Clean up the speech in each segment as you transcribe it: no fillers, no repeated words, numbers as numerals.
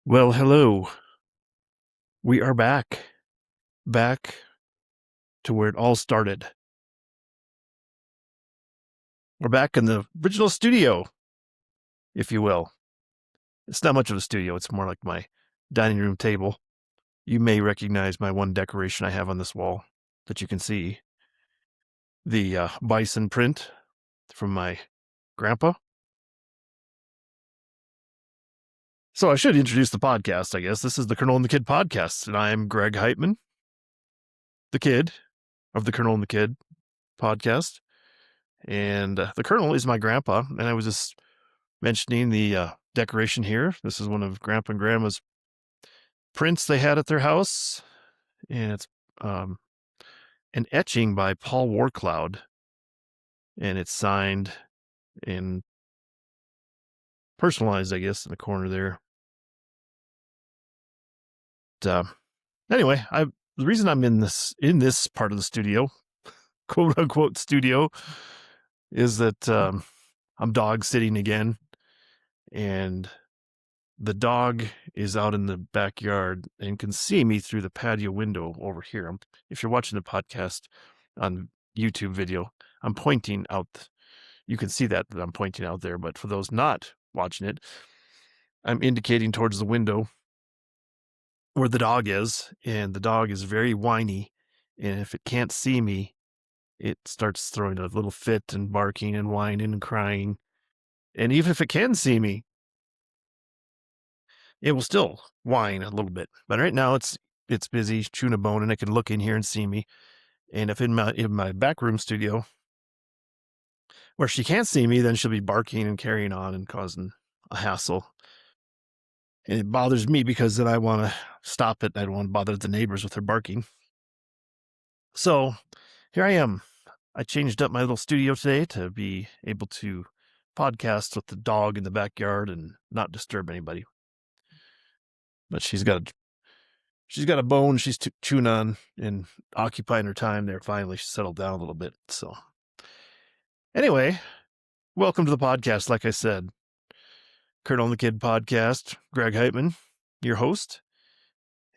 Well, hello. We are back to where it all started. We're back in the original studio, if you will. It's not much of a studio. It's more like my dining room table. You may recognize my one decoration I have on this wall that you can see. The bison print from my grandpa. So I should introduce the podcast, I guess. This is the Colonel and the Kid podcast, and I'm Greg Heitmann, the kid of the Colonel and the Kid podcast. And the Colonel is my grandpa, and I was just mentioning the decoration here. This is one of Grandpa and Grandma's prints they had at their house, and it's an etching by Paul Warcloud, and it's signed and personalized, I guess, in the corner there. But, anyway, the reason I'm in this part of the studio, quote unquote studio, is that I'm dog sitting again, and the dog is out in the backyard and can see me through the patio window over here. If you're watching the podcast on YouTube video, I'm pointing out. You can see that I'm pointing out there, but for those not watching it, I'm indicating towards the window where the dog is, and the dog is very whiny, and if it can't see me, it starts throwing a little fit and barking and whining and crying. And even if it can see me, it will still whine a little bit. But right now it's busy chewing a bone, and it can look in here and see me. And if in my back room studio where she can't see me, then she'll be barking and carrying on and causing a hassle. And it bothers me because then I want to stop it. I don't want to bother the neighbors with her barking. So here I am. I changed up my little studio today to be able to podcast with the dog in the backyard and not disturb anybody. But she's got a bone she's chewing on and occupying her time there. Finally, she settled down a little bit. So anyway, welcome to the podcast. Like I said, Colonel and the Kid podcast, Greg Heitmann, your host.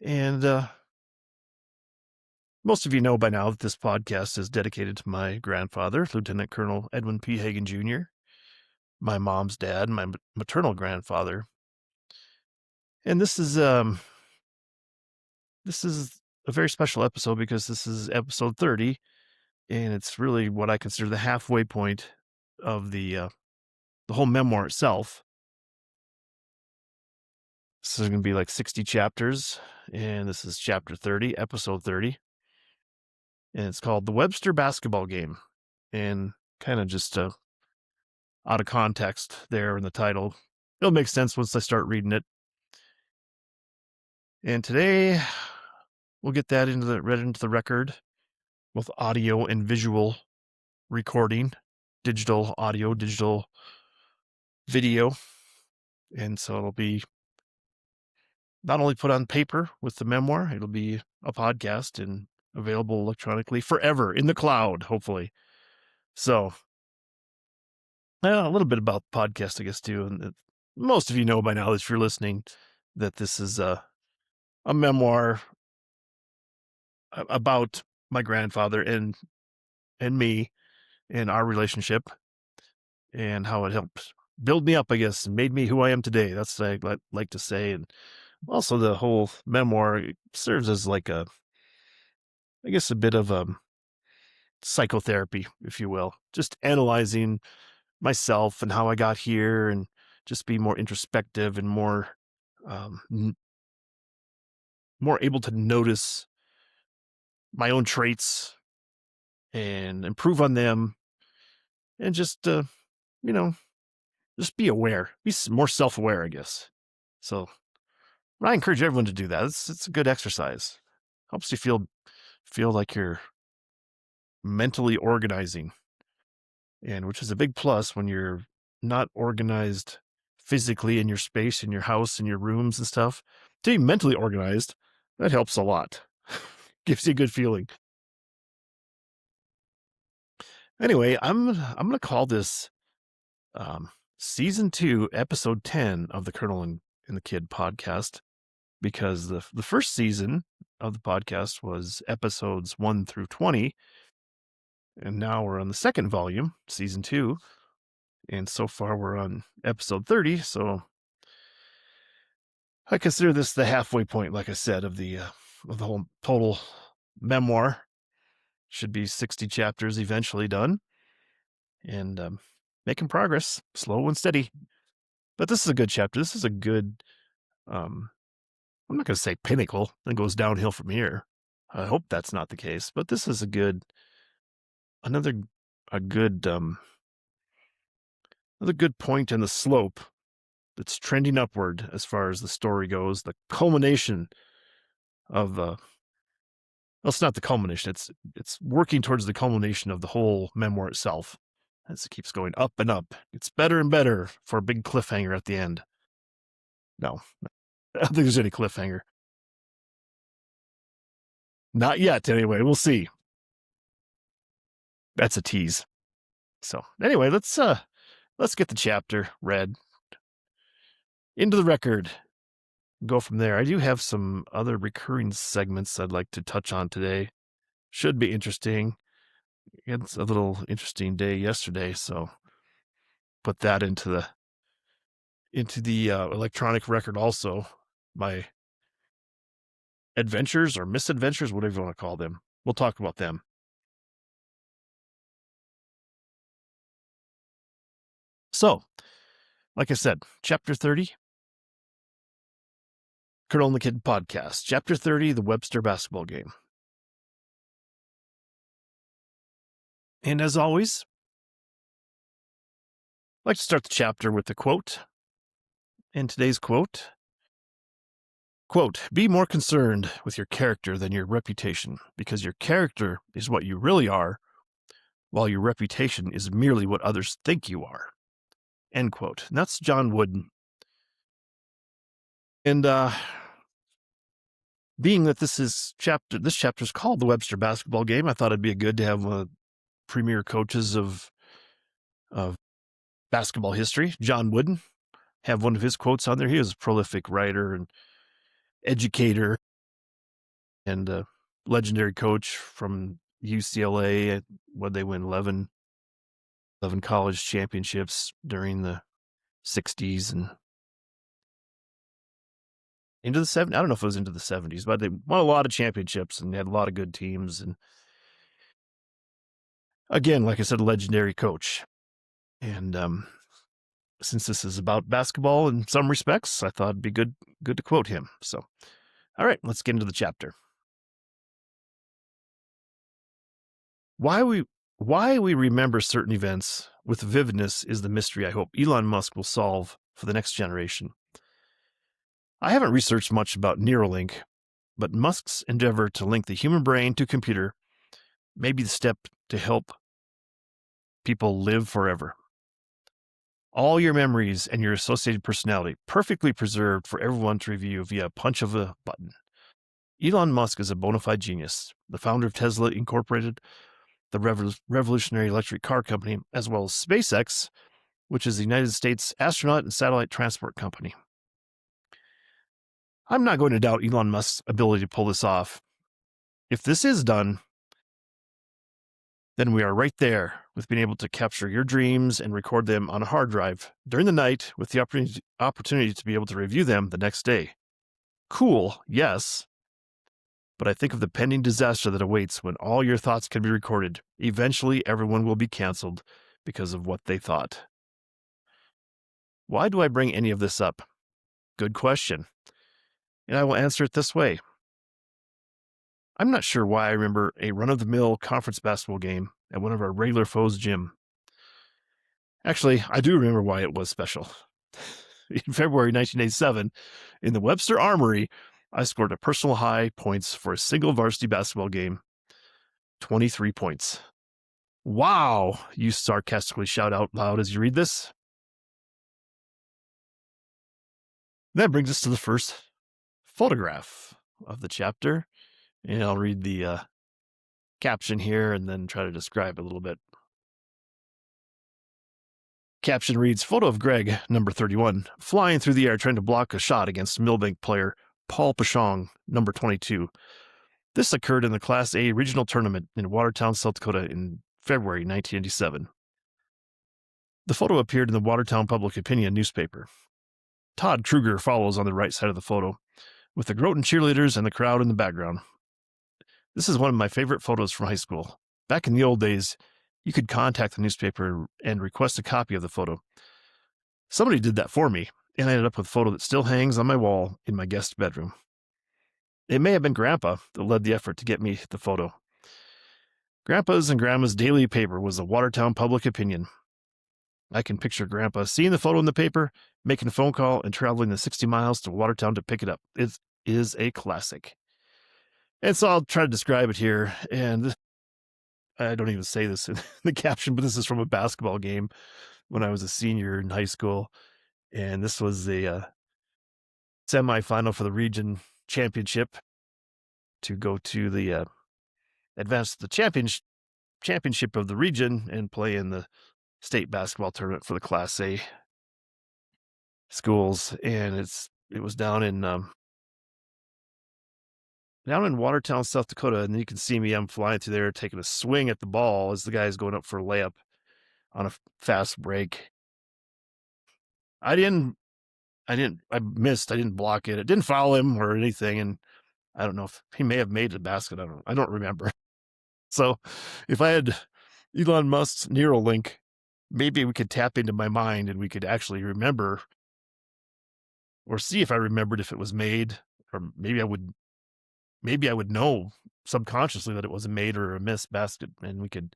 And most of you know by now that this podcast is dedicated to my grandfather, Lieutenant Colonel Edwin P. Hagan Jr., my mom's dad, my maternal grandfather. And this is a very special episode because this is episode 30, and it's really what I consider the halfway point of the whole memoir itself. So there's going to be like 60 chapters, and this is chapter 30, episode 30. And it's called The Webster Basketball Game. And kind of just out of context there in the title. It'll make sense once I start reading it. And today we'll get that read into the record with audio and visual recording, digital audio, digital video. And so it'll be not only put on paper with the memoir, it'll be a podcast and available electronically forever in the cloud, hopefully. So a little bit about the podcast, I guess, too. And most of you know by now, if you're listening, that this is a memoir about my grandfather and me and our relationship and how it helped build me up, I guess, and made me who I am today. That's what I like to say. And also the whole memoir serves as like a bit of psychotherapy, if you will, just analyzing myself and how I got here and just be more introspective and more able to notice my own traits and improve on them and just, just be aware, be more self-aware, I guess. So I encourage everyone to do that. It's a good exercise. Helps you feel like you're mentally organizing, and which is a big plus when you're not organized physically in your space, in your house, in your rooms and stuff. To be mentally organized, that helps a lot. Gives you a good feeling. Anyway, I'm going to call this season 2, episode 10 of the Colonel and and the Kid podcast, because the first season of the podcast was episodes 1 through 20, and now we're on the second volume, season 2, and so far we're on episode 30. So I consider this the halfway point, like I said, of the whole total memoir. Should be 60 chapters eventually done, and making progress, slow and steady. But this is a good chapter. This is a good, I'm not going to say pinnacle, and goes downhill from here. I hope that's not the case, but this is a good point in the slope that's trending upward as far as the story goes. The culmination of well, it's not the culmination. It's working towards the culmination of the whole memoir itself, as it keeps going up and up. It's better and better for a big cliffhanger at the end. No, I don't think there's any cliffhanger. Not yet, anyway. We'll see. That's a tease. So anyway, let's get the chapter read into the record. Go from there. I do have some other recurring segments I'd like to touch on today. Should be interesting. It's a little interesting day yesterday, so put that into the electronic record also. My adventures or misadventures, whatever you want to call them. We'll talk about them. So, like I said, chapter 30, Colonel and the Kid podcast. Chapter 30, the Webster Basketball Game. And as always, I'd like to start the chapter with a quote. And today's quote, be more concerned with your character than your reputation, because your character is what you really are, while your reputation is merely what others think you are. End quote. And that's John Wooden. And being that this chapter is called the Webster Basketball Game, I thought it'd be good to have premier coaches of basketball history, John Wooden, have one of his quotes on there. He was a prolific writer and educator and a legendary coach from UCLA. When they win 11 college championships during the 60s and into the 70s. I don't know if it was into the 70s, but they won a lot of championships and had a lot of good teams. And again, like I said, a legendary coach. And since this is about basketball in some respects, I thought it'd be good to quote him. So, all right, let's get into the chapter. Why we remember certain events with vividness is the mystery I hope Elon Musk will solve for the next generation. I haven't researched much about Neuralink, but Musk's endeavor to link the human brain to computer may be the step to help people live forever. All your memories and your associated personality perfectly preserved for everyone to review via a punch of a button. Elon Musk is a bona fide genius, the founder of Tesla Incorporated, the revolutionary electric car company, as well as SpaceX, which is the United States astronaut and satellite transport company. I'm not going to doubt Elon Musk's ability to pull this off. If this is done, then we are right there with being able to capture your dreams and record them on a hard drive during the night with the opportunity to be able to review them the next day. Cool, yes. But I think of the pending disaster that awaits when all your thoughts can be recorded. Eventually, everyone will be canceled because of what they thought. Why do I bring any of this up? Good question. And I will answer it this way. I'm not sure why I remember a run-of-the-mill conference basketball game at one of our regular foes' gym. Actually, I do remember why it was special. In February 1987, in the Webster Armory, I scored a personal high points for a single varsity basketball game. 23 points. Wow, you sarcastically shout out loud as you read this. That brings us to the first photograph of the chapter. And I'll read the caption here and then try to describe it a little bit. Caption reads, photo of Greg, number 31, flying through the air trying to block a shot against Millbank player Paul Pashong, number 22. This occurred in the Class A regional tournament in Watertown, South Dakota in February 1987. The photo appeared in the Watertown Public Opinion newspaper. Todd Kruger follows on the right side of the photo, with the Groton cheerleaders and the crowd in the background. This is one of my favorite photos from high school. Back in the old days, you could contact the newspaper and request a copy of the photo. Somebody did that for me, and I ended up with a photo that still hangs on my wall in my guest bedroom. It may have been Grandpa that led the effort to get me the photo. Grandpa's and Grandma's daily paper was the Watertown Public Opinion. I can picture Grandpa seeing the photo in the paper, making a phone call, and traveling the 60 miles to Watertown to pick it up. It is a classic. And so I'll try to describe it here. And I don't even say this in the caption, but this is from a basketball game when I was a senior in high school. And this was a semifinal for the region championship to go to the advance to the championship of the region and play in the state basketball tournament for the Class A schools. And it was down in Watertown, South Dakota. And you can see me, I'm flying through there, taking a swing at the ball as the guy's going up for a layup on a fast break. I missed. I didn't block it. It didn't foul him or anything. And I don't know if he may have made the basket. I don't remember. So if I had Elon Musk's Neuralink, maybe we could tap into my mind and we could actually remember or see if I remembered if it was made, or maybe I would know subconsciously that it was a made or a missed basket, and we could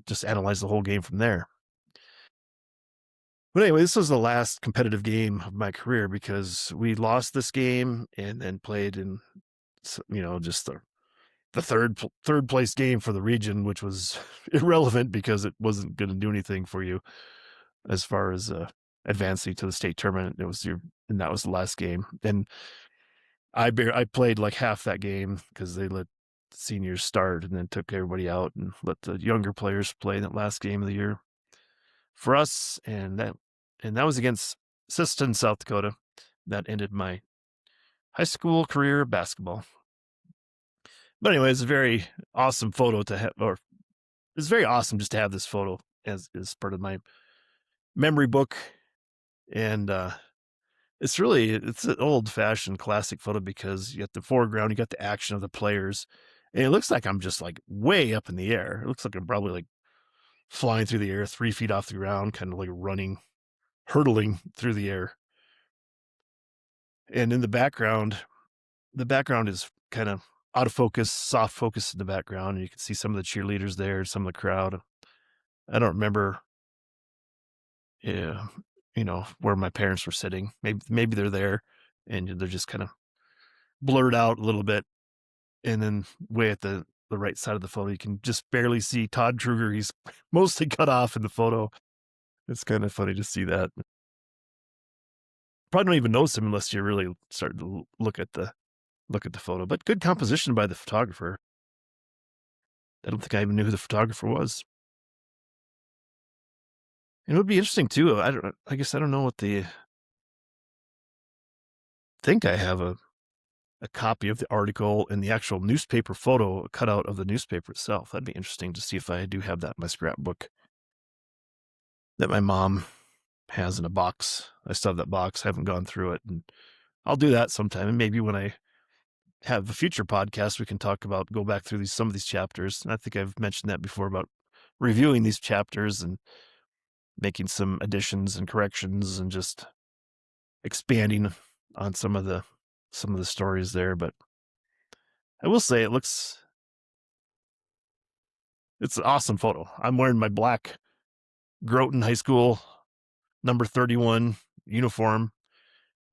just analyze the whole game from there. But anyway, this was the last competitive game of my career because we lost this game and then played in, just the third place game for the region, which was irrelevant because it wasn't going to do anything for you as far as advancing to the state tournament. And that was the last game. And I played like half that game because they let the seniors start and then took everybody out and let the younger players play in that last game of the year for us. And that was against Siston, South Dakota. That ended my high school career of basketball. But anyway, it's a very awesome photo to have, or it's very awesome just to have this photo as part of my memory book. And it's an old fashioned classic photo because you got the foreground, you got the action of the players, and it looks like I'm just like way up in the air. It looks like I'm probably like flying through the air 3 feet off the ground, kind of like hurtling through the air. And in the background is kind of out of focus, soft focus in the background. And you can see some of the cheerleaders there, some of the crowd. I don't remember, where my parents were sitting. Maybe they're there and they're just kind of blurred out a little bit. And then way at the right side of the photo, you can just barely see Todd Kruger. He's mostly cut off in the photo. It's kind of funny to see that. Probably don't even notice him unless you really start to look at the photo. But good composition by the photographer. I don't think I even knew who the photographer was. And it would be interesting too. I guess I don't know what think I have a copy of the article and the actual newspaper photo, a cutout of the newspaper itself. That'd be interesting to see if I do have that in my scrapbook that my mom has in a box. I still have that box. I haven't gone through it, and I'll do that sometime. And maybe when I have a future podcast, we can go back through some of these chapters. And I think I've mentioned that before about reviewing these chapters and making some additions and corrections and just expanding on some of the stories there. But I will say it's an awesome photo. I'm wearing my black Groton High School number 31 uniform.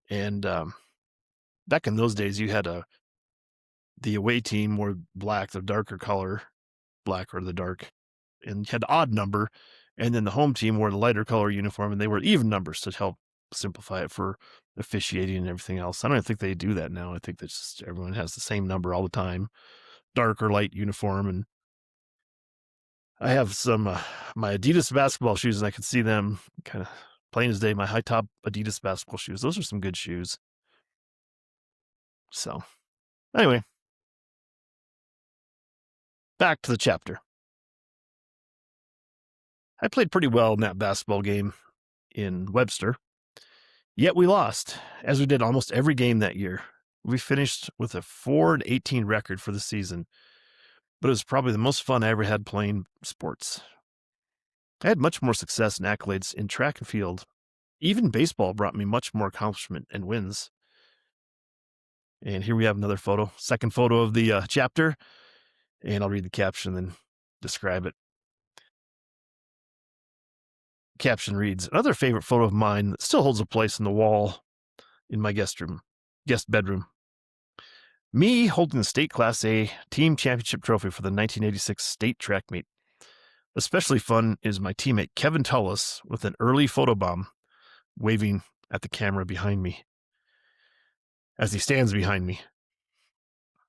And back in those days, you had the away team wore black, the darker color, black or the dark, and you had the odd number. And then the home team wore the lighter color uniform, and they were even numbers to help simplify it for officiating and everything else. I don't think they do that now. I think that just everyone has the same number all the time, dark or light uniform. And I have some my Adidas basketball shoes, and I can see them kind of plain as day. My high top Adidas basketball shoes; those are some good shoes. So, anyway, back to the chapter. I played pretty well in that basketball game in Webster, yet we lost, as we did almost every game that year. We finished with a 4-18 record for the season, but it was probably the most fun I ever had playing sports. I had much more success and accolades in track and field. Even baseball brought me much more accomplishment and wins. And here we have another photo, second photo of the chapter, and I'll read the caption and then describe it. Caption reads, another favorite photo of mine that still holds a place in the wall in my guest bedroom. Me holding the state Class A team championship trophy for the 1986 state track meet. Especially fun is my teammate Kevin Tullis with an early photobomb waving at the camera behind me as he stands behind me.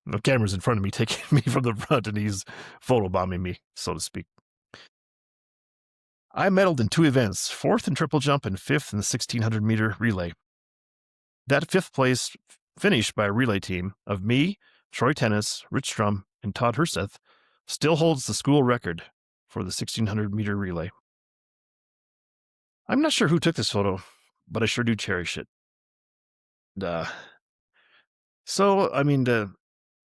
The camera's in front of me, taking me from the front, and he's photobombing me, so to speak. I medaled in 2 events, 4th in triple jump and 5th in the 1600-meter relay. That 5th place finish by a relay team of me, Troy Tennis, Rich Strum, and Todd Herseth still holds the school record for the 1600-meter relay. I'm not sure who took this photo, but I sure do cherish it. And, so, I mean, to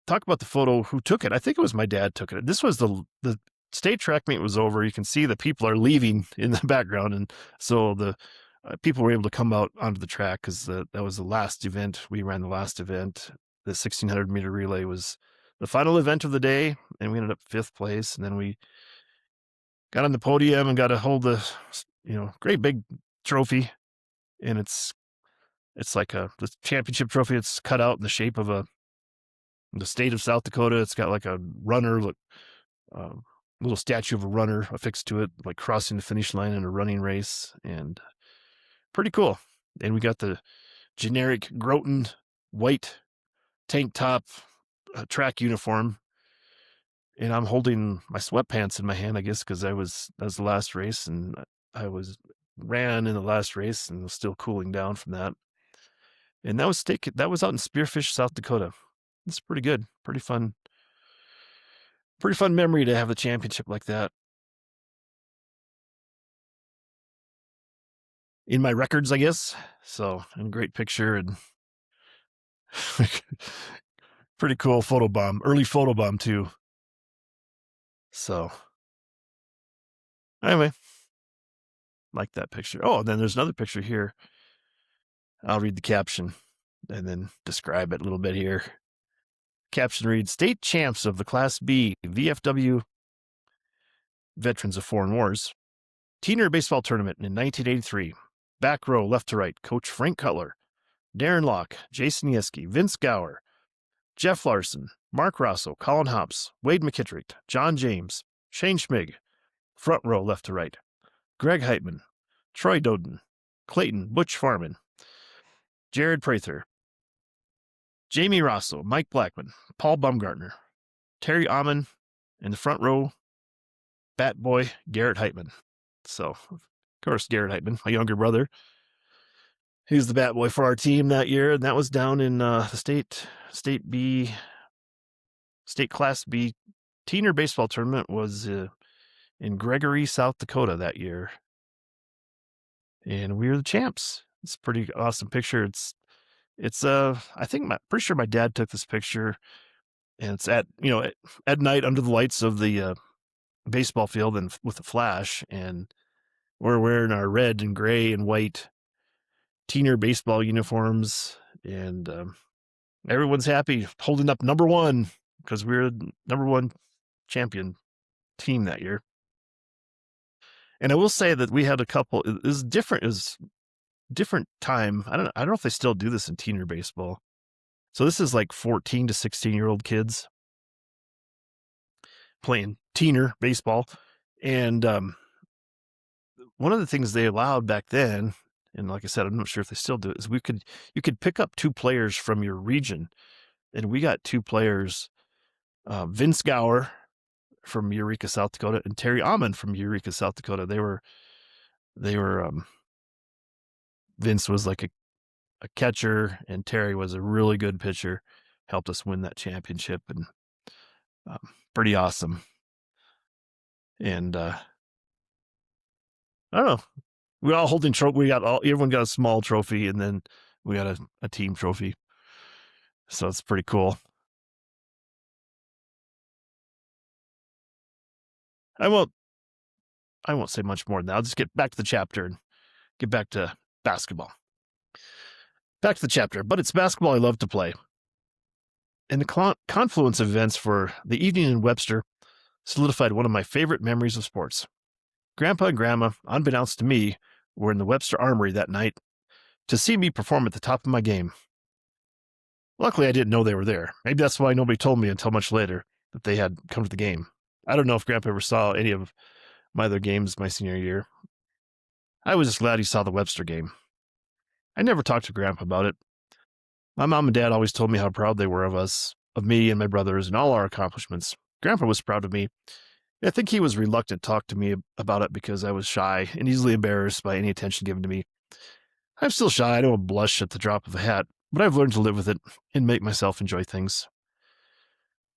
talk about the photo, who took it, I think it was my dad took it. This was the state track meet was over. You can see the people are leaving in the background, and so the people were able to come out onto the track because that was the last event. We ran the last event. The 1600-meter relay was the final event of the day, and we ended up 5th place. And then we got on the podium and got to hold the great big trophy, and it's like the championship trophy. It's cut out in the shape of the state of South Dakota. It's got like a runner, little statue of a runner affixed to it, like crossing the finish line in a running race, and pretty cool. And we got the generic Groton white tank top track uniform, and I'm holding my sweatpants in my hand, I guess, because that was the last race, and I ran in the last race and was still cooling down from that. And that was out in Spearfish, South Dakota. It's pretty good, pretty fun memory to have a championship like that in my records, I guess. So, and a great picture, and pretty cool early photobomb too. So, anyway, like that picture. Oh, and then there's another picture here. I'll read the caption and then describe it a little bit here. Caption reads, state champs of the Class B VFW Veterans of Foreign Wars Teener Baseball Tournament in 1983. Back row, left to right, Coach Frank Cutler, Darren Locke, Jason Yeski, Vince Gower, Jeff Larson, Mark Rosso, Colin Hobbs, Wade McKittrick, John James, Shane Schmig. Front row, left to right, Greg Heitmann, Troy Doden, Clayton Butch Farman, Jared Prather, Jamie Rosso, Mike Blackman, Paul Baumgartner, Terry Amon, in the front row, Bat Boy Garrett Heitmann. So, of course, Garrett Heitmann, my younger brother, he's the bat boy for our team that year, and that was down in the state Class B Teener Baseball Tournament was in Gregory, South Dakota that year, and we were the champs. It's a pretty awesome picture. It's pretty sure my dad took this picture, and it's at night under the lights of the baseball field and with a flash, and we're wearing our red and gray and white Teener baseball uniforms, and everyone's happy, holding up number 1 because we're the number 1 champion team that year. And I will say that we had a couple. It was different time. I don't know if they still do this in Teener baseball. So this is like 14 to 16-year-old kids playing Teener baseball, and one of the things they allowed back then, and like I said, I'm not sure if they still do it, is you could pick up 2 players from your region, and we got 2 players, Vince Gower from Eureka, South Dakota, and Terry Almond from Eureka, South Dakota. They were Vince was like a catcher, and Terry was a really good pitcher. Helped us win that championship, and um, pretty awesome. And I don't know. We all holding trophy. Everyone got a small trophy, and then we got a team trophy. So it's pretty cool. I won't say much more than that. I'll just get back to the chapter and get back to basketball. Back to the chapter, but it's basketball I love to play. And the confluence of events for the evening in Webster solidified one of my favorite memories of sports. Grandpa and Grandma, unbeknownst to me, were in the Webster Armory that night to see me perform at the top of my game. Luckily, I didn't know they were there. Maybe that's why nobody told me until much later that they had come to the game. I don't know if Grandpa ever saw any of my other games my senior year. I was just glad he saw the Webster game. I never talked to Grandpa about it. My mom and dad always told me how proud they were of us, of me and my brothers, and all our accomplishments. Grandpa was proud of me. I think he was reluctant to talk to me about it because I was shy and easily embarrassed by any attention given to me. I'm still shy. I don't blush at the drop of a hat, but I've learned to live with it and make myself enjoy things.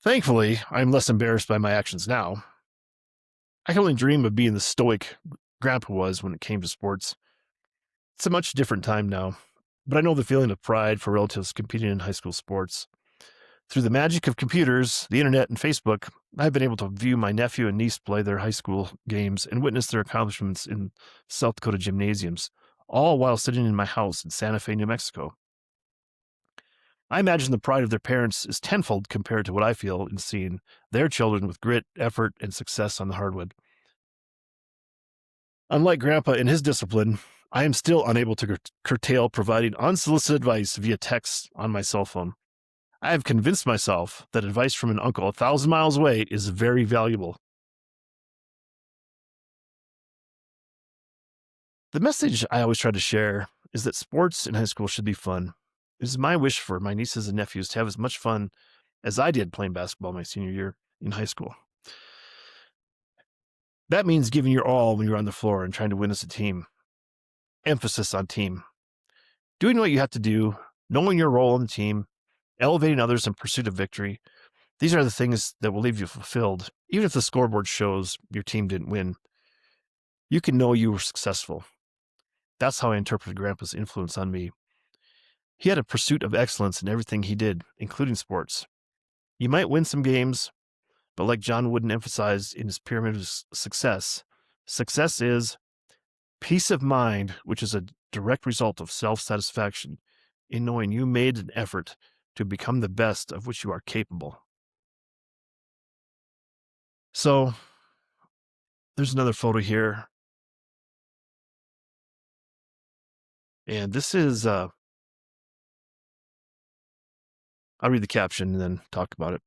Thankfully, I'm less embarrassed by my actions now. I can only dream of being the stoic Grandpa was when it came to sports. It's a much different time now, but I know the feeling of pride for relatives competing in high school sports. Through the magic of computers, the internet, and Facebook, I've been able to view my nephew and niece play their high school games and witness their accomplishments in South Dakota gymnasiums, all while sitting in my house in Santa Fe, New Mexico. I imagine the pride of their parents is tenfold compared to what I feel in seeing their children with grit, effort, and success on the hardwood. Unlike Grandpa in his discipline, I am still unable to curtail providing unsolicited advice via text on my cell phone. I have convinced myself that advice from an uncle 1,000 miles away is very valuable. The message I always try to share is that sports in high school should be fun. It is my wish for my nieces and nephews to have as much fun as I did playing basketball my senior year in high school. That means giving your all when you're on the floor and trying to win as a team. Emphasis on team. Doing what you have to do, knowing your role on the team, elevating others in pursuit of victory. These are the things that will leave you fulfilled, even if the scoreboard shows your team didn't win. You can know you were successful. That's how I interpreted Grandpa's influence on me. He had a pursuit of excellence in everything he did, including sports. You might win some games, but like John Wooden emphasized in his pyramid of success, success is peace of mind, which is a direct result of self-satisfaction in knowing you made an effort to become the best of which you are capable. So there's another photo here. And this is, I'll read the caption and then talk about it.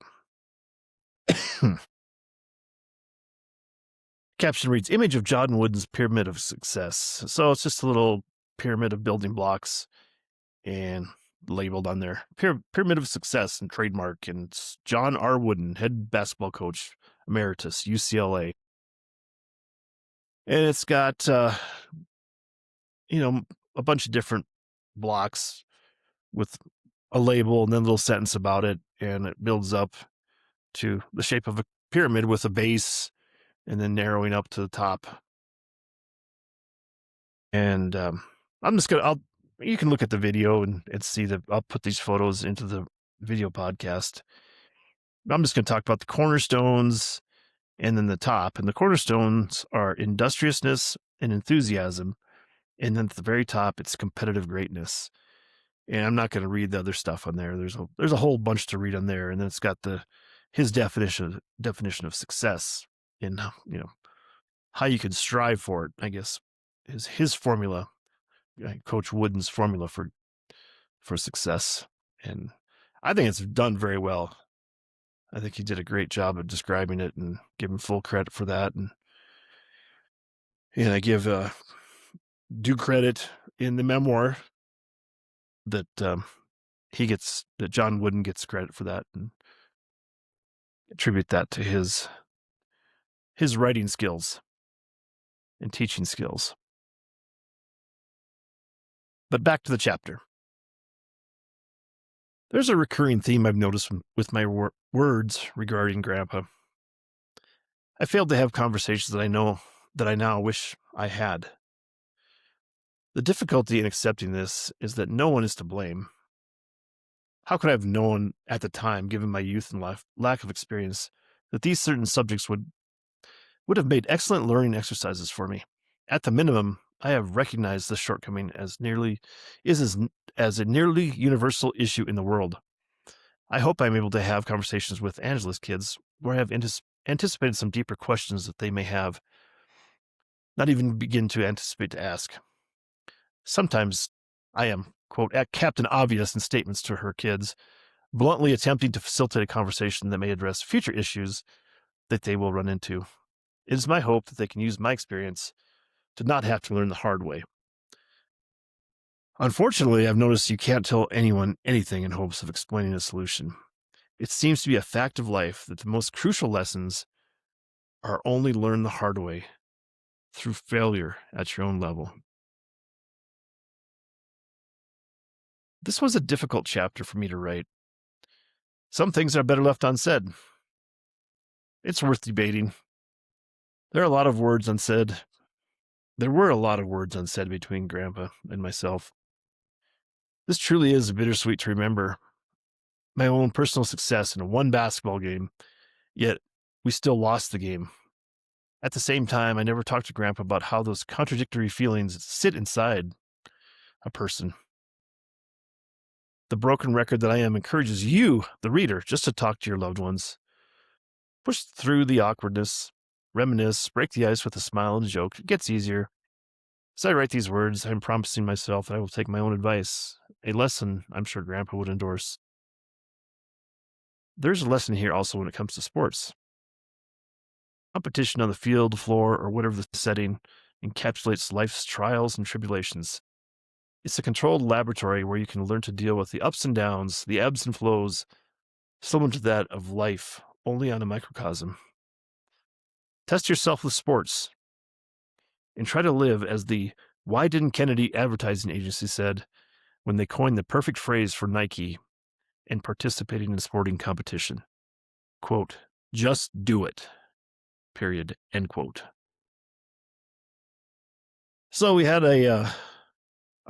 Caption reads, image of John Wooden's pyramid of success. So it's just a little pyramid of building blocks and labeled on there. Pyramid of success and trademark. And it's John R. Wooden, head basketball coach, emeritus, UCLA. And it's got, a bunch of different blocks with a label and then a little sentence about it. And it builds up to the shape of a pyramid with a base and then narrowing up to the top. And I'm just going to, you can look at the video and see that I'll put these photos into the video podcast. I'm just going to talk about the cornerstones and then the top. And the cornerstones are industriousness and enthusiasm. And then at the very top, it's competitive greatness. And I'm not going to read the other stuff on there. There's a whole bunch to read on there. And then it's got his definition of success and, how you can strive for it, I guess, is his formula, Coach Wooden's formula for success. And I think it's done very well. I think he did a great job of describing it and give him full credit for that. And I give due credit in the memoir that John Wooden gets credit for that and attribute that to his his writing skills and teaching skills. But back to the chapter. There's a recurring theme I've noticed with my words regarding Grandpa. I failed to have conversations that I now wish I had. The difficulty in accepting this is that no one is to blame. How could I have known at the time, given my youth and lack of experience, that these certain subjects would have made excellent learning exercises for me? At the minimum, I have recognized this shortcoming as a nearly universal issue in the world. I hope I'm able to have conversations with Angela's kids where I have anticipated some deeper questions that they may have not even begin to anticipate to ask. Sometimes I am, quote, at Captain Obvious in statements to her kids, bluntly attempting to facilitate a conversation that may address future issues that they will run into. It is my hope that they can use my experience to not have to learn the hard way. Unfortunately, I've noticed you can't tell anyone anything in hopes of explaining a solution. It seems to be a fact of life that the most crucial lessons are only learned the hard way through failure at your own level. This was a difficult chapter for me to write. Some things are better left unsaid. It's worth debating. There are a lot of words unsaid. There were a lot of words unsaid between Grandpa and myself. This truly is bittersweet to remember. My own personal success in one basketball game, yet we still lost the game. At the same time, I never talked to Grandpa about how those contradictory feelings sit inside a person. The broken record that I am encourages you, the reader, just to talk to your loved ones. Push through the awkwardness, reminisce, break the ice with a smile and a joke. It gets easier. As I write these words, I'm promising myself that I will take my own advice, a lesson I'm sure Grandpa would endorse. There's a lesson here also when it comes to sports. Competition on the field, floor, or whatever the setting encapsulates life's trials and tribulations. It's a controlled laboratory where you can learn to deal with the ups and downs, the ebbs and flows, similar to that of life, only on a microcosm. Test yourself with sports and try to live as the Why Didn't Kennedy advertising agency said when they coined the perfect phrase for Nike and participating in sporting competition. Quote, just do it. Period. End quote. So we had a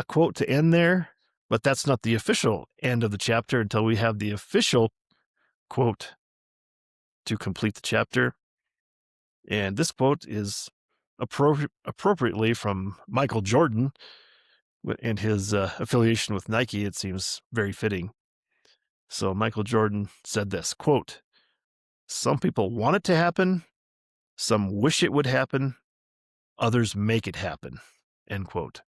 quote to end there, but that's not the official end of the chapter until we have the official quote to complete the chapter. And this quote is appropriately from Michael Jordan and his affiliation with Nike. It seems very fitting. So Michael Jordan said this, quote, some people want it to happen. Some wish it would happen. Others make it happen. End quote.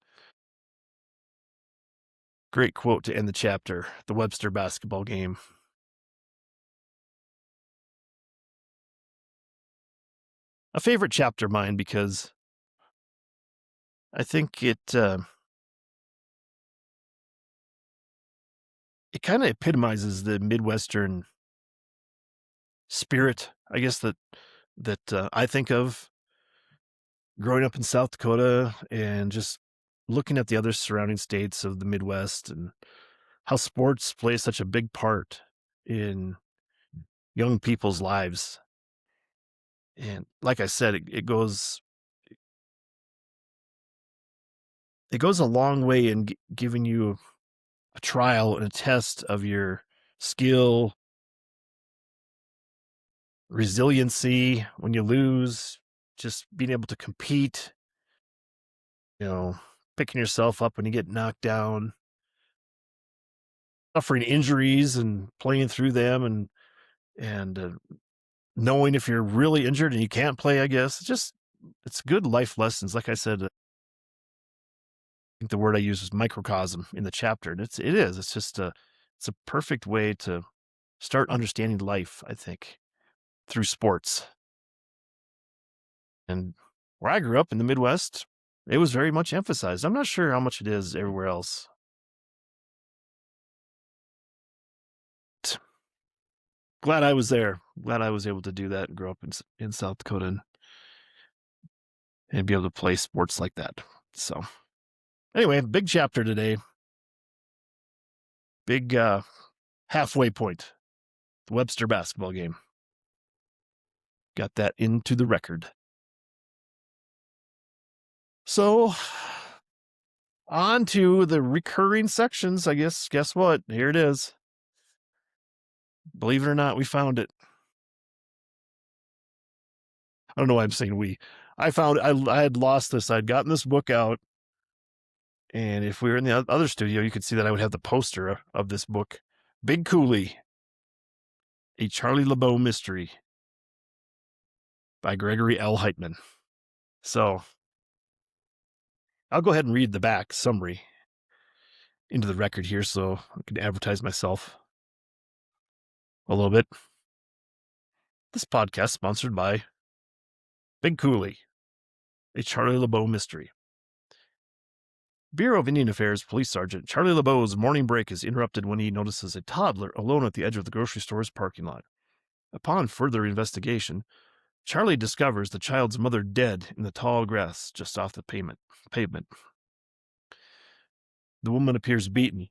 Great quote to end the chapter, the Webster Basketball Game. A favorite chapter of mine because I think it kind of epitomizes the Midwestern spirit, I guess, that I think of growing up in South Dakota and just looking at the other surrounding states of the Midwest and how sports play such a big part in young people's lives. And like I said, it goes a long way in giving you a trial and a test of your skill, resiliency when you lose, just being able to compete, picking yourself up when you get knocked down, suffering injuries and playing through them and knowing if you're really injured and you can't play, I guess. It's good life lessons. Like I said, I think the word I use is microcosm in the chapter. And it's just it's a perfect way to start understanding life, I think, through sports. And where I grew up in the Midwest, it was very much emphasized. I'm not sure how much it is everywhere else. Glad I was there. Glad I was able to do that and grow up in South Dakota and be able to play sports like that. So anyway, big chapter today. Big halfway point. The Webster Basketball Game. Got that into the record. So on to the recurring sections, I guess. Guess what? Here it is. Believe it or not, we found it. I don't know why I'm saying we. I found I had lost this. I'd gotten this book out. And if we were in the other studio, you could see that I would have the poster of this book. Big Cooley, a Charlie LeBeau mystery by Gregory L. Heitmann. So I'll go ahead and read the back summary into the record here so I can advertise myself a little bit. This podcast sponsored by Big Cooley, a Charlie LeBeau mystery. Bureau of Indian Affairs Police Sergeant Charlie LeBeau's morning break is interrupted when he notices a toddler alone at the edge of the grocery store's parking lot. Upon further investigation, Charlie discovers the child's mother dead in the tall grass just off the pavement. The woman appears beaten.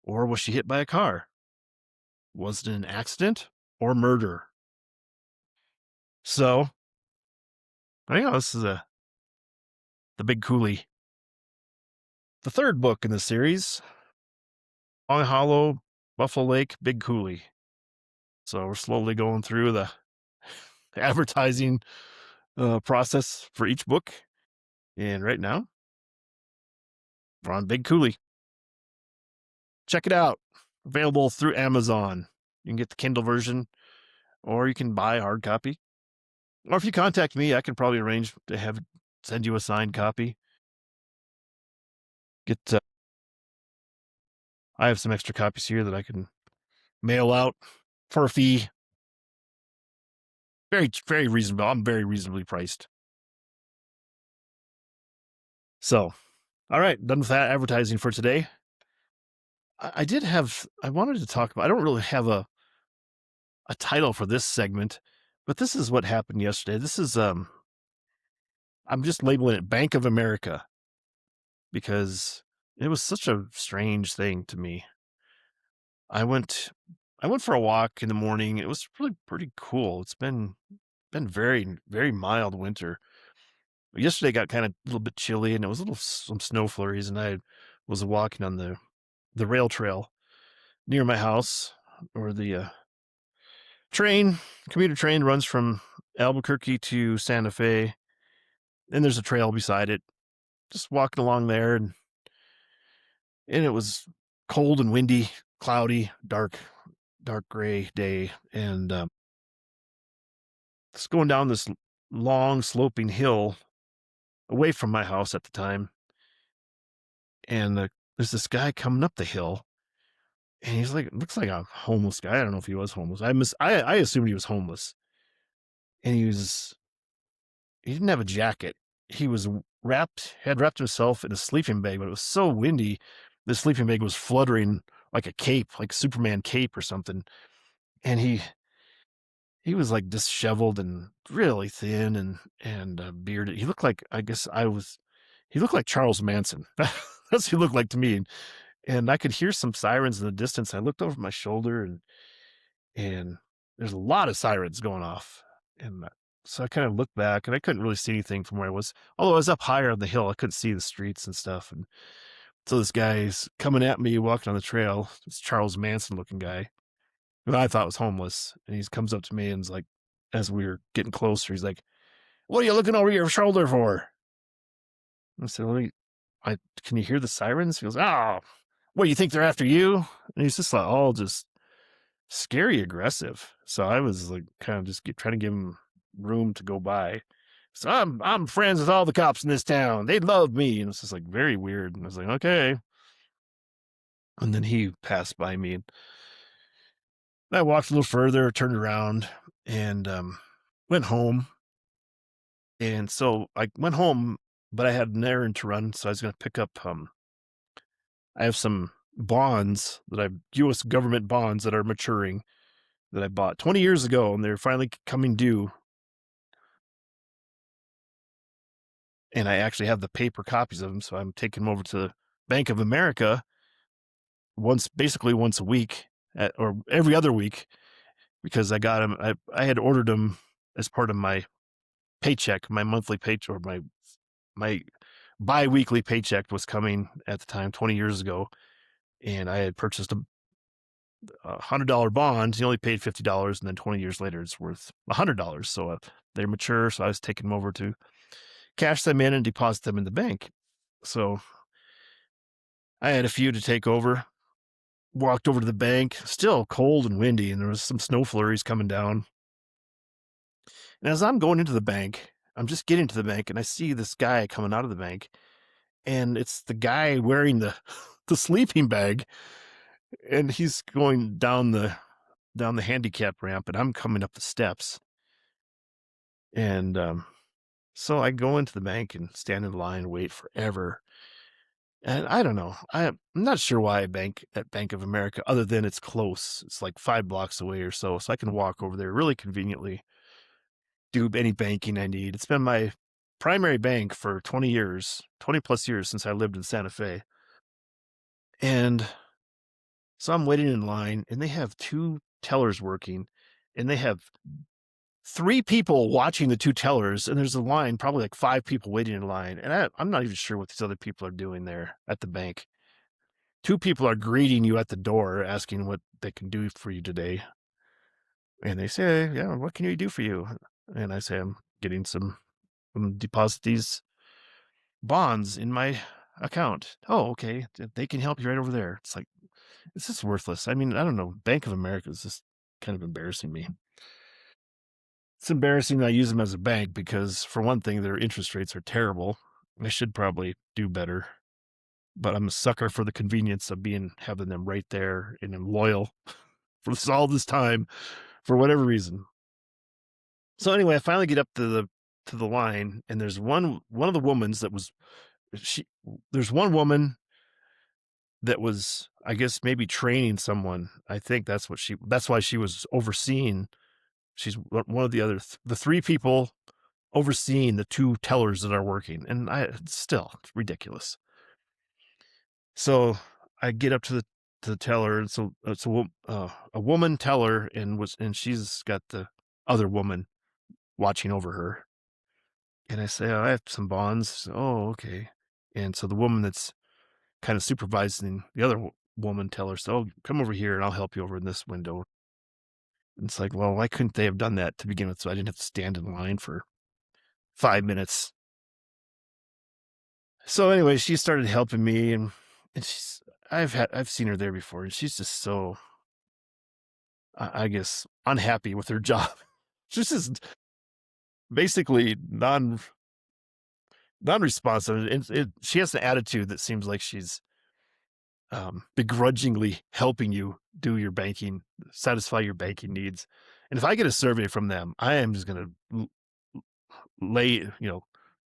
Or was she hit by a car? Was it an accident or murder? So, I think this is the Big Cooley. The third book in the series, Long Hollow, Buffalo Lake, Big Cooley. So we're slowly going through the advertising process for each book. And right now, we're on Big Cooley. Check it out. Available through Amazon. You can get the Kindle version, or you can buy a hard copy. Or if you contact me, I can probably arrange to send you a signed copy. I have some extra copies here that I can mail out for a fee. Very, very reasonable. I'm very reasonably priced. So, all right, done with that advertising for today. I wanted to talk about, I don't really have a title for this segment, but this is what happened yesterday. This is, I'm just labeling it Bank of America because it was such a strange thing to me. I went for a walk in the morning. It was really pretty cool. It's been very, very mild winter. Yesterday got kind of a little bit chilly and it was some snow flurries, and I was walking on the rail trail near my house, or the commuter train runs from Albuquerque to Santa Fe, and there's a trail beside it. Just walking along there, and it was cold and windy, cloudy, dark gray day, and just going down this long sloping hill away from my house at the time, and there's this guy coming up the hill, and he's like, looks like a homeless guy. I don't know if he was homeless. I assumed he was homeless, and he didn't have a jacket. He was had wrapped himself in a sleeping bag, but it was so windy, the sleeping bag was fluttering like a cape, like Superman cape or something. And he was like disheveled and really thin and bearded. He looked like, he looked like Charles Manson. That's what he looked like to me. And I could hear some sirens in the distance. I looked over my shoulder, and there's a lot of sirens going off. And so I kind of looked back, and I couldn't really see anything from where I was. Although I was up higher on the hill, I couldn't see the streets and stuff. And so this guy's coming at me, walking on the trail. This Charles Manson looking guy, who I thought was homeless. And he comes up to me and is like, as we were getting closer, he's like, "What are you looking over your shoulder for?" I said, "Can you hear the sirens?" He goes, "Oh, what, you think they're after you?" And he's just like, all just scary aggressive. So I was like, kind of just trying to give him room to go by. So I'm friends with all the cops in this town. They love me. And it's just like very weird. And I was like, okay. And then he passed by me, and I walked a little further, turned around, and went home. And so I went home, but I had an errand to run. So I was going to pick up, I have some bonds U.S. government bonds that are maturing that I bought 20 years ago, and they're finally coming due. and I actually have the paper copies of them. So I'm taking them over to Bank of America basically once a week or every other week because I got them. I had ordered them as part of my paycheck, my monthly paycheck, or my bi-weekly paycheck was coming at the time 20 years ago, and I had purchased a $100 bond. You only paid $50, and then 20 years later it's worth $100. So they're mature, so I was taking them over to cash them in and deposit them in the bank. So I had a few to take over. Walked over to the bank, still cold and windy, and there was some snow flurries coming down. And as I'm going into the bank, I'm just getting to the bank, and I see this guy coming out of the bank, and it's the guy wearing the the sleeping bag, and he's going down the handicap ramp, and I'm coming up the steps. And so I go into the bank and stand in line and wait forever. And I don't know. I'm not sure why I bank at Bank of America other than it's close. It's like 5 blocks away or so. So I can walk over there really conveniently, do any banking I need. It's been my primary bank for 20 years, 20 plus years since I lived in Santa Fe. And so I'm waiting in line and they have two tellers working and they have three people watching the two tellers. And there's a line, probably like five people waiting in line. And I'm not even sure what these other people are doing there at the bank. Two people are greeting you at the door, asking what they can do for you today. And they say, yeah, what can we do for you? And I say, I'm getting deposit these bonds in my account. Oh, okay. They can help you right over there. It's like, it's just worthless. I mean, I don't know. Bank of America is just kind of embarrassing me. It's embarrassing that I use them as a bank because, for one thing, their interest rates are terrible. I should probably do better, but I'm a sucker for the convenience of having them right there, and I'm loyal for all this time for whatever reason. So anyway, I finally get up to the line, and there's one of the womans that was she. There's one woman that was, I guess, maybe training someone. I think that's why she was overseeing. She's one of the three people overseeing the two tellers that are working, and it's ridiculous. So I get up to the teller, and so it's a woman teller, and she's got the other woman watching over her. And I say, oh, I have some bonds. Oh, okay. And so the woman that's kind of supervising the other woman tellers, oh, come over here and I'll help you over in this window. And it's like, well, why couldn't they have done that to begin with so I didn't have to stand in line for 5 minutes? So anyway, she started helping me, and I've seen her there before, and she's just so, I guess, unhappy with her job. She's just basically non-responsive, and she has an attitude that seems like she's begrudgingly helping you do your banking, satisfy your banking needs. And if I get a survey from them, I am just going to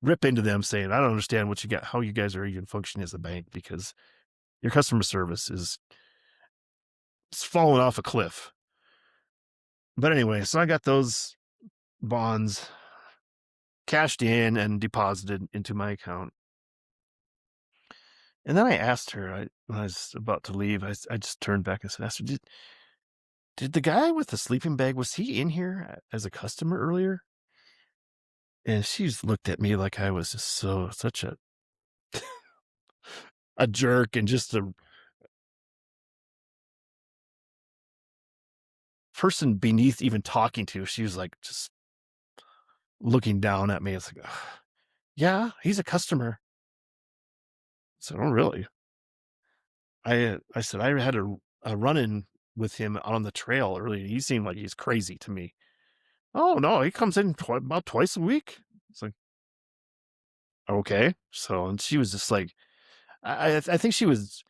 rip into them saying, I don't understand how you guys are even functioning as a bank because your customer service it's falling off a cliff. But anyway, so I got those bonds cashed in and deposited into my account. And then I asked her, when I was about to leave, I just turned back and asked her, did the guy with the sleeping bag, was he in here as a customer earlier? And she's looked at me like I was just such a jerk and just a person beneath even talking to. She was like just looking down at me. It's like, "Ugh, yeah, he's a customer." So, oh, really? I said I had a run in with him on the trail earlier. He seemed like he's crazy to me. Oh no, he comes in about twice a week. It's like, okay. So, and she was just like, I think she was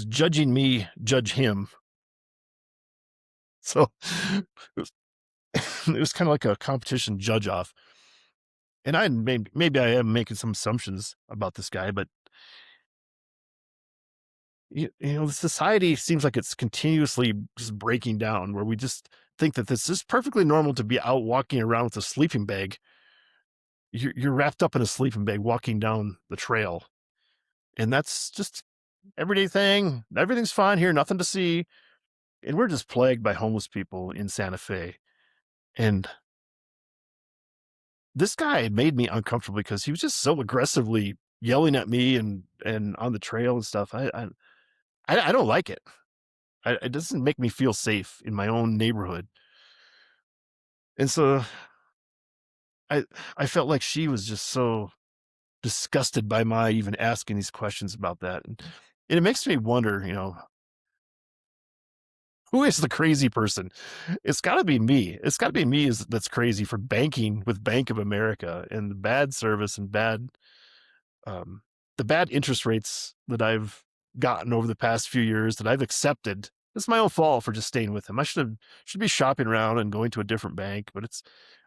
judging me, judge him. So it was, it was kind of like a competition judge off. And maybe I am making some assumptions about this guy, but the society seems like it's continuously just breaking down, where we just think that this is perfectly normal to be out walking around with a sleeping bag. you're wrapped up in a sleeping bag walking down the trail, and that's just everyday thing. Everything's fine here, nothing to see, and we're just plagued by homeless people in Santa Fe. And this guy made me uncomfortable because he was just so aggressively yelling at me and on the trail and stuff. I don't like it. It doesn't make me feel safe in my own neighborhood. And so I I felt like she was just so disgusted by my even asking these questions about that. And it makes me wonder, who is the crazy person? It's got to be me. It's got to be me that's crazy for banking with Bank of America and the bad service and um, the bad interest rates that I've gotten over the past few years that I've accepted. It's my own fault for just staying with him. Should be shopping around and going to a different bank, but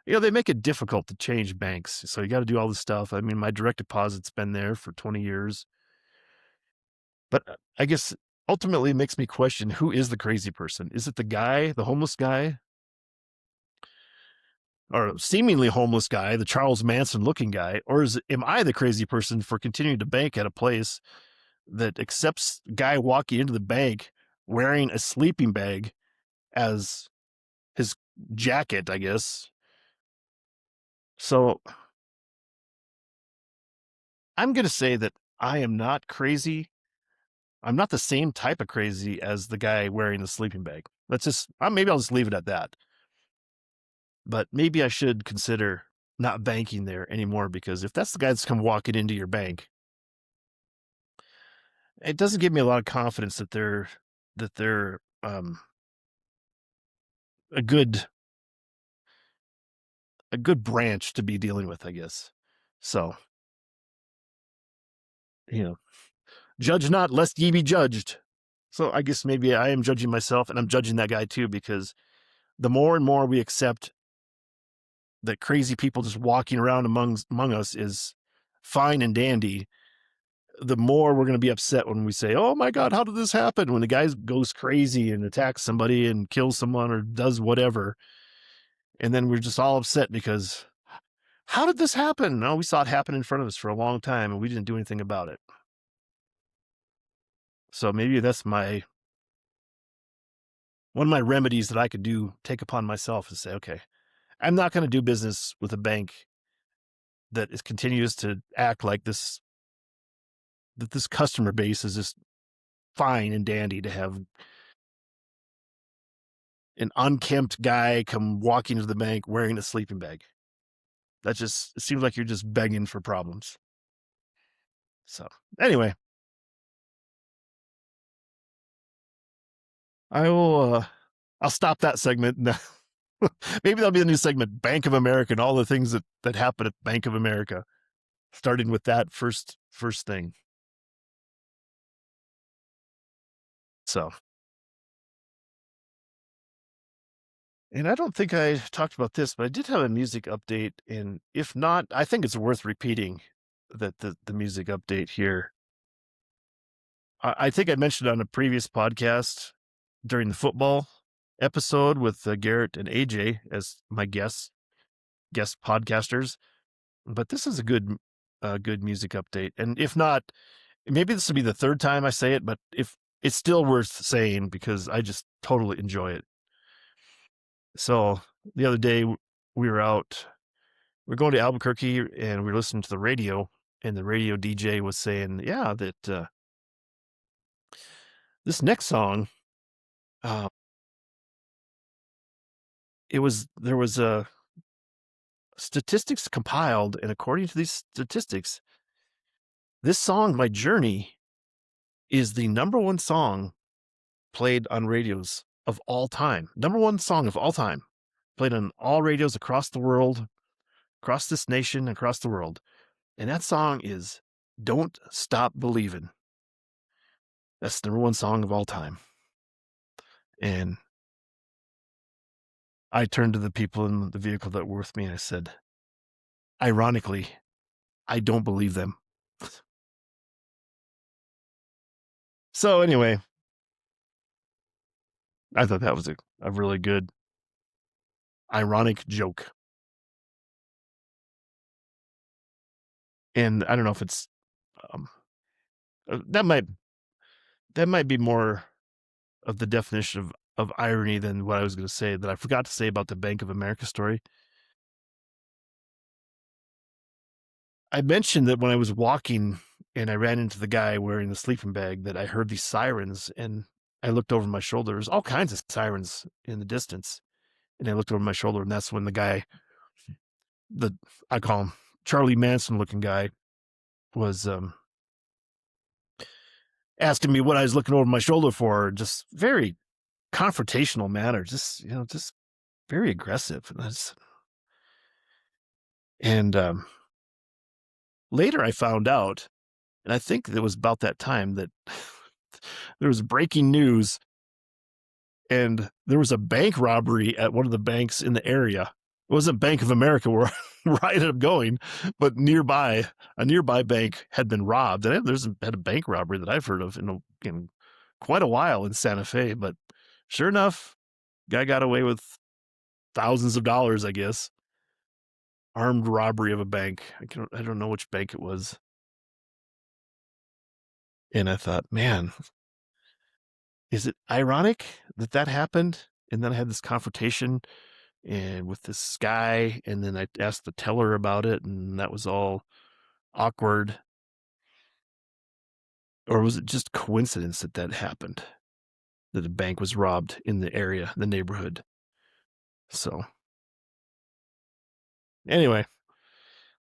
they make it difficult to change banks. So you got to do all this stuff. I mean, my direct deposit's been there for 20 years, but I guess ultimately it makes me question, who is the crazy person? Is it the guy, the homeless guy, or seemingly homeless guy, the Charles Manson looking guy, or am I the crazy person for continuing to bank at a place that accepts a guy walking into the bank wearing a sleeping bag as his jacket, I guess? So I'm going to say that I am not crazy. I'm not the same type of crazy as the guy wearing the sleeping bag. Maybe I'll just leave it at that. But maybe I should consider not banking there anymore, because if that's the guy that's come walking into your bank, it doesn't give me a lot of confidence that they're a good branch to be dealing with, I guess. So, you know, judge not lest ye be judged. So I guess maybe I am judging myself, and I'm judging that guy too, because the more and more we accept that crazy people just walking around among us is fine and dandy, the more we're going to be upset when we say, "Oh my God, how did this happen?" When the guy goes crazy and attacks somebody and kills someone or does whatever, and then we're just all upset because, how did this happen? No, we saw it happen in front of us for a long time and we didn't do anything about it. So maybe that's one of my remedies that I could take upon myself, is say, okay, I'm not going to do business with a bank that continues to act like that this customer base is just fine and dandy to have an unkempt guy come walking into the bank wearing a sleeping bag. It seems like you're just begging for problems. So anyway, I'll stop that segment. Maybe that'll be the new segment, Bank of America, and all the things that happen at Bank of America, starting with that first thing. So, and I don't think I talked about this, but I did have a music update, and if not, I think it's worth repeating that the music update here. I think I mentioned on a previous podcast during the football episode with Garrett and AJ as my guest podcasters, but this is a good music update. And if not, maybe this will be the third time I say it, but if it's still worth saying because I just totally enjoy it. So the other day we were out, we're going to Albuquerque, and we were listening to the radio, and the radio DJ was saying, yeah, that this next song, uh, there was a statistics compiled, and according to these statistics, this song, My Journey, is the number one song played on radios of all time. Number one song of all time, played on all radios across the world, across this nation, across the world. And that song is Don't Stop Believin'. That's the number one song of all time. And I turned to the people in the vehicle that were with me and I said, ironically, I don't believe them. So anyway, I thought that was a really good, ironic joke. And I don't know if it's um, that might be more of the definition of irony than what I was going to say that I forgot to say about the Bank of America story. I mentioned that when I was walking and I ran into the guy wearing the sleeping bag that I heard these sirens, and I looked over my shoulder. There's all kinds of sirens in the distance. And I looked over my shoulder, and that's when the guy, the I call him Charlie Manson looking guy, was asking me what I was looking over my shoulder for. Just very confrontational manner, just just very aggressive. And later I found out, and I think it was about that time that there was breaking news, and there was a bank robbery at one of the banks in the area. It wasn't Bank of America where, where I ended up going, but a nearby bank had been robbed. And there's had a bank robbery that I've heard of in quite a while in Santa Fe. But sure enough, guy got away with thousands of dollars, I guess. Armed robbery of a bank. I don't know which bank it was. And I thought, man, is it ironic that that happened? And then I had this confrontation and with this guy, and then I asked the teller about it, and that was all awkward. Or was it just coincidence that that happened? That a bank was robbed in the area, the neighborhood. So anyway,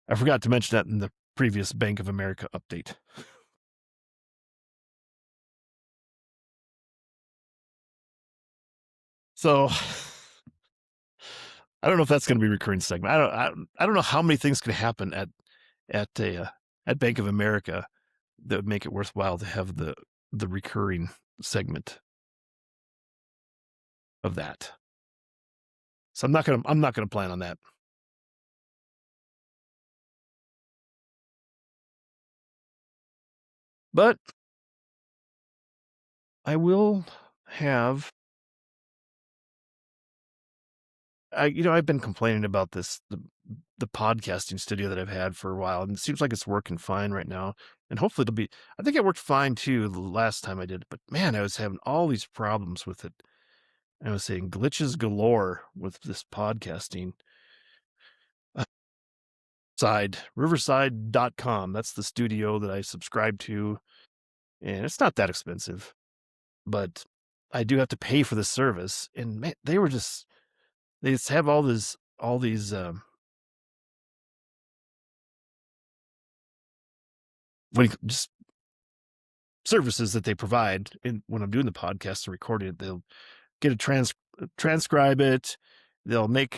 I forgot to mention that in the previous Bank of America update. So I don't know if that's going to be a recurring segment. I don't know how many things can happen at a at Bank of America that would make it worthwhile to have the recurring segment of that. So I'm not gonna plan on that. But I will have I've been complaining about the podcasting studio that I've had for a while, and it seems like it's working fine right now. And hopefully it'll be I think it worked fine too the last time I did it, but man, I was having all these problems with it. I was saying glitches galore with this podcasting uh, side, riverside.com. That's the studio that I subscribe to, and it's not that expensive, but I do have to pay for the service. And man, they just have all these just services that they provide. And when I'm doing the podcast and recording it, they'll get a transcribe it. They'll make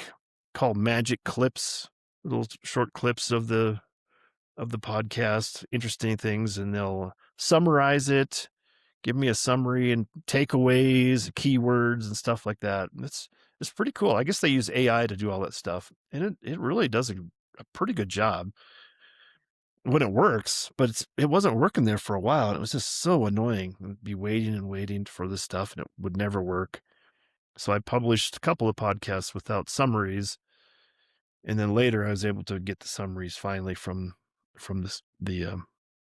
called magic clips, little short clips of the podcast, interesting things, and they'll summarize it, give me a summary and takeaways, keywords, and stuff like that. And it's pretty cool. I guess they use AI to do all that stuff, and it really does a pretty good job when it works. But it wasn't working there for a while, and it was just so annoying. I'd be waiting and waiting for this stuff, and it would never work. So I published a couple of podcasts without summaries, and then later I was able to get the summaries finally from this the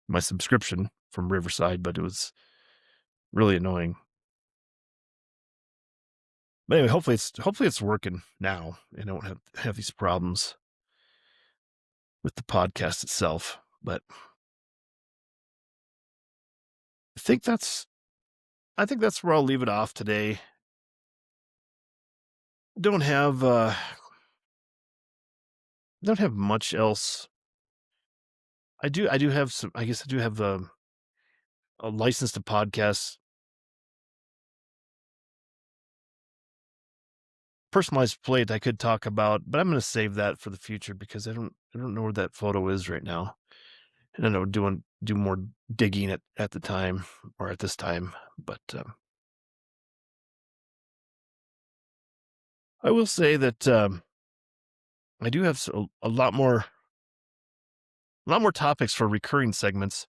my subscription from Riverside, but it was really annoying. But anyway, hopefully it's working now and I don't have these problems with the podcast itself. But I think that's I think that's where I'll leave it off today. Don't have don't have much else. I do have some I guess I do have a license to podcast personalized plate I could talk about, but I'm going to save that for the future because I don't know where that photo is right now. And I know do more digging at the time or at this time, but I will say that I do have a lot more topics for recurring segments,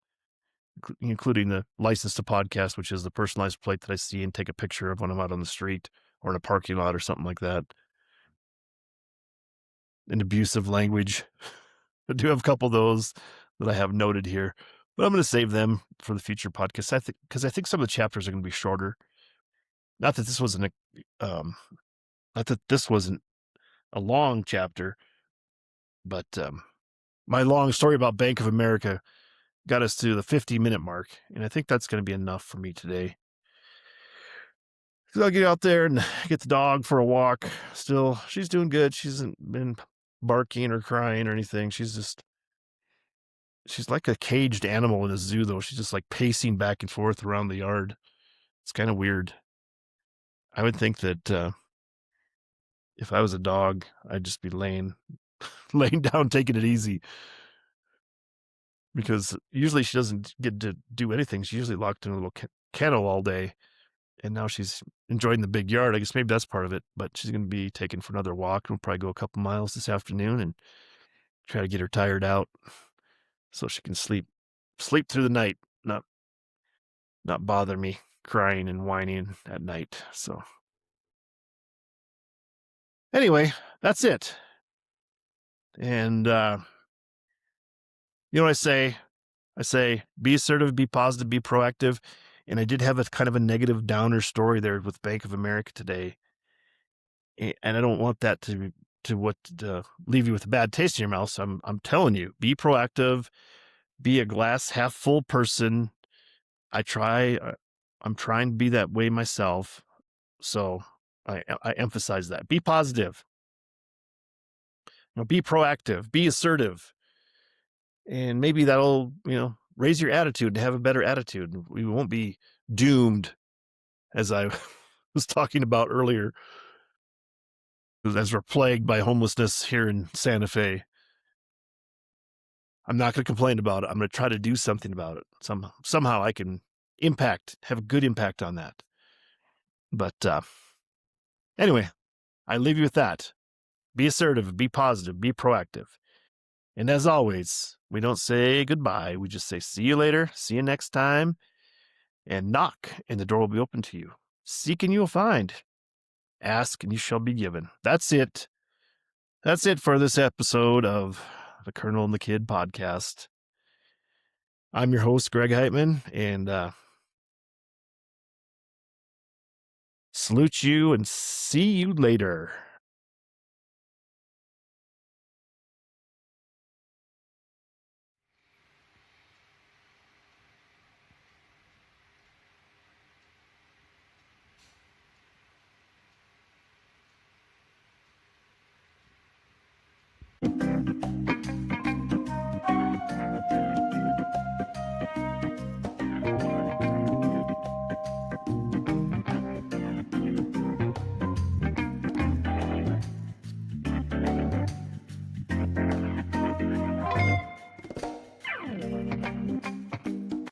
including the license to podcast, which is the personalized plate that I see and take a picture of when I'm out on the street or in a parking lot or something like that. And abusive language. I do have a couple of those that I have noted here, but I'm going to save them for the future podcast. Because I think some of the chapters are going to be shorter. Not that this wasn't um, not that this wasn't a long chapter, but my long story about Bank of America got us to the 50-minute mark, and I think that's going to be enough for me today. So I'll get out there and get the dog for a walk. Still, she's doing good. She hasn't been barking or crying or anything. She's like a caged animal in a zoo, though. She's just like pacing back and forth around the yard. It's kind of weird. I would think that if I was a dog, I'd just be laying down, taking it easy. Because usually she doesn't get to do anything. She's usually locked in a little kennel all day. And now she's enjoying the big yard. I guess maybe that's part of it, but she's going to be taken for another walk. We'll probably go a couple miles this afternoon and try to get her tired out so she can sleep through the night, not bother me crying and whining at night. So anyway, that's it. And, you know what I say? I say, be assertive, be positive, be proactive. And I did have a kind of a negative downer story there with Bank of America today. And I don't want that to leave you with a bad taste in your mouth. So I'm telling you, be proactive, be a glass half full person. I'm trying to be that way myself. So I emphasize that. Be positive. Be proactive, be assertive. And maybe that'll, raise your attitude to have a better attitude. We won't be doomed, as I was talking about earlier, as we're plagued by homelessness here in Santa Fe. I'm not going to complain about it. I'm going to try to do something about it. Somehow I can have a good impact on that. But anyway, I leave you with that. Be assertive, be positive, be proactive. And as always, we don't say goodbye. We just say, see you later, see you next time, and knock, and the door will be open to you. Seek and you will find. Ask and you shall be given. That's it. That's it for this episode of the Colonel and the Kid podcast. I'm your host, Greg Heitmann, and salute you and see you later.